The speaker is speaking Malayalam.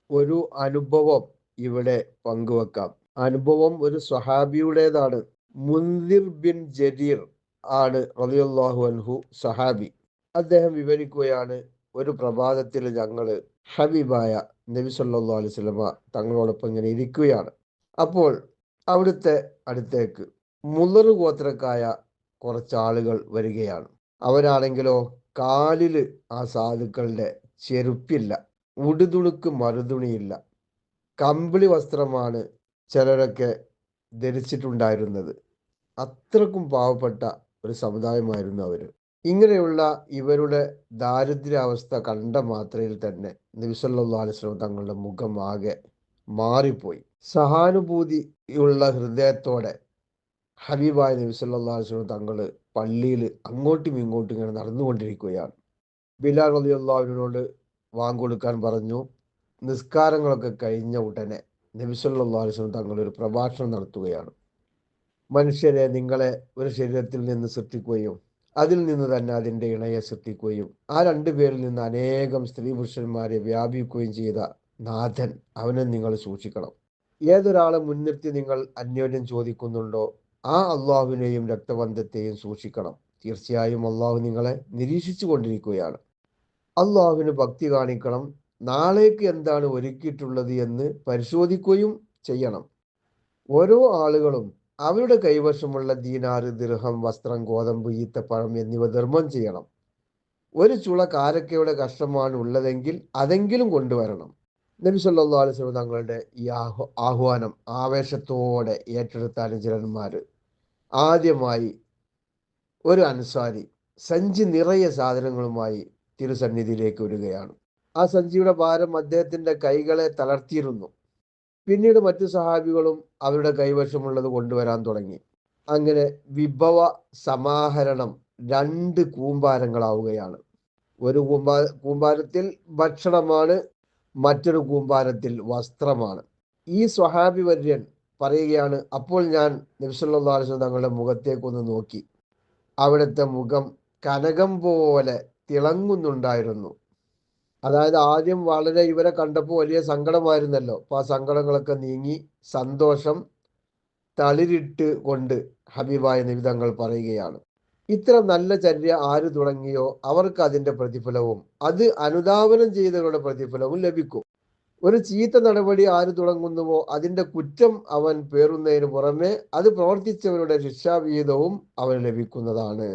ഒരു അനുഭവം ഇവിടെ പങ്കുവെക്കാം. അനുഭവം ഒരു സ്വഹാബിയുടേതാണ്. മുൻദിർ ബിൻ ജരീർ ആണ് റളിയല്ലാഹു അൻഹു സഹാബി. അദ്ദേഹം വിവരിക്കുകയാണ്, ഒരു പ്രഭാതത്തിൽ ഞങ്ങള് ഹബീബായ നബി സല്ലല്ലാഹു അലൈഹി വസല്ലമ തങ്ങളോടൊപ്പം ഇങ്ങനെ ഇരിക്കുകയാണ്. അപ്പോൾ അവിടുത്തെ അടുത്തേക്ക് മുളർ ഗോത്രക്കായ കുറച്ച് ആളുകൾ വരികയാണ്. അവരാണെങ്കിലോ കാലില് ആ സാധുക്കളുടെ ചെരുപ്പില്ല, ഉടുതുണിക്ക് മറുതുണിയില്ല, കമ്പിളി വസ്ത്രമാണ് ചിലരൊക്കെ ധരിച്ചിട്ടുണ്ടായിരുന്നത്. അത്രക്കും പാവപ്പെട്ട ഒരു സമുദായമായിരുന്നു അവർ. ഇങ്ങനെയുള്ള ഇവരുടെ ദാരിദ്ര്യാവസ്ഥ കണ്ട മാത്രയിൽ തന്നെ നബി സല്ലല്ലാഹു അലൈഹി വസല്ലം തങ്ങളുടെ മുഖം ആകെ മാറിപ്പോയി. സഹാനുഭൂതിയുള്ള ഹൃദയത്തോടെ ഹബീബായ നബി സല്ലല്ലാഹു അലൈഹി വസല്ലം തങ്ങൾ പള്ളിയിൽ അങ്ങോട്ടും ഇങ്ങോട്ടും ഇങ്ങനെ നടന്നുകൊണ്ടിരിക്കുകയാണ്. ബിലാൽ റളിയല്ലാഹു അൻഹുവിനോട് വാങ്ക് കൊടുക്കാൻ പറഞ്ഞു. നിസ്കാരങ്ങളൊക്കെ കഴിഞ്ഞ ഉടനെ നബി സല്ലല്ലാഹു അലൈഹി വസല്ലം തങ്ങൾ ഒരു പ്രഭാഷണം നടത്തുകയാണ്. മനുഷ്യരെ, നിങ്ങളെ ഒരു ശരീരത്തിൽ നിന്ന് സൃഷ്ടിക്കുകയും അതിൽ നിന്ന് തന്നെ അതിൻ്റെ ഇണയെ സൃഷ്ടിക്കുകയും ആ രണ്ടു പേരിൽ നിന്ന് അനേകം സ്ത്രീ പുരുഷന്മാരെ വ്യാപിക്കുകയും ചെയ്ത നാഥൻ, അവനെ നിങ്ങൾ സൂക്ഷിക്കണം. ഏതൊരാളെ മുൻനിർത്തി നിങ്ങൾ അന്യോന്യം ചോദിക്കുന്നുണ്ടോ, ആ അള്ളാഹുവിനെയും രക്തബന്ധത്തെയും സൂക്ഷിക്കണം. തീർച്ചയായും അള്ളാഹു നിങ്ങളെ നിരീക്ഷിച്ചു കൊണ്ടിരിക്കുകയാണ്. അള്ളാഹുവിന് ഭക്തി കാണിക്കണം. നാളേക്ക് എന്താണ് ഒരുക്കിയിട്ടുള്ളത് എന്ന് പരിശോധിക്കുകയും ചെയ്യണം. ഓരോ ആളുകളും അവരുടെ കൈവശമുള്ള ദീനാറ്, ദിർഹം, വസ്ത്രം, ഗോതമ്പ്, ഈത്തപ്പഴം എന്നിവ ധർമ്മം ചെയ്യണം. ഒരു ചുള കാരക്കയുടെ കഷ്ടമാണ് ഉള്ളതെങ്കിൽ അതെങ്കിലും കൊണ്ടുവരണം. നബി സല്ലല്ലാഹു അലൈഹി വസല്ലം തങ്ങളുടെ ഈ ആഹ്വാനം ആവേശത്തോടെ ഏറ്റെടുത്ത അനുചരന്മാര് ആദ്യമായി ഒരു അൻസാരി സഞ്ചി നിറയെ സാധനങ്ങളുമായി തിരുസന്നിധിയിലേക്ക് വരികയാണ്. ആ സഞ്ചിയുടെ ഭാരം അദ്ദേഹത്തിന്റെ കൈകളെ തളർത്തിയിരുന്നു. പിന്നീട് മറ്റു സഹാബികളും അവരുടെ കൈവശമുള്ളത് കൊണ്ടുവരാൻ തുടങ്ങി. അങ്ങനെ വിഭവ സമാഹരണം 2 കൂമ്പാരങ്ങളാവുകയാണ്. ഒരു കൂമ്പാരത്തിൽ ഭക്ഷണമാണ്, മറ്റൊരു കൂമ്പാരത്തിൽ വസ്ത്രമാണ്. ഈ സ്വഹാബി വര്യൻ പറയുകയാണ്, അപ്പോൾ ഞാൻ നബി സല്ലല്ലാഹു അലൈഹി വസല്ലം തങ്ങളുടെ മുഖത്തേക്കൊന്ന് നോക്കി. അവിടുത്തെ മുഖം കനകം പോലെ തിളങ്ങുന്നുണ്ടായിരുന്നു. അതായത് ആദ്യം വളരെ ഇവരെ കണ്ടപ്പോൾ വലിയ സങ്കടമായിരുന്നല്ലോ. അപ്പൊ ആ സങ്കടങ്ങളൊക്കെ നീങ്ങി സന്തോഷം തളിരിട്ട് കൊണ്ട് ഹബീബായ നബി തങ്ങൾ പറയുകയാണ്, ഇത്തരം നല്ല ചര്യ ആര് തുടങ്ങിയോ അവർക്ക് അതിന്റെ പ്രതിഫലവും അത് അനുധാവനം ചെയ്തവരുടെ പ്രതിഫലവും ലഭിക്കും. ഒരു ചീത്ത നടപടി ആര് തുടങ്ങുന്നുവോ അതിന്റെ കുറ്റം അവൻ പേറുന്നതിന് പുറമെ അത് പ്രവർത്തിച്ചവരുടെ ശിക്ഷാവിഹിതവും അവന് ലഭിക്കുന്നതാണ്.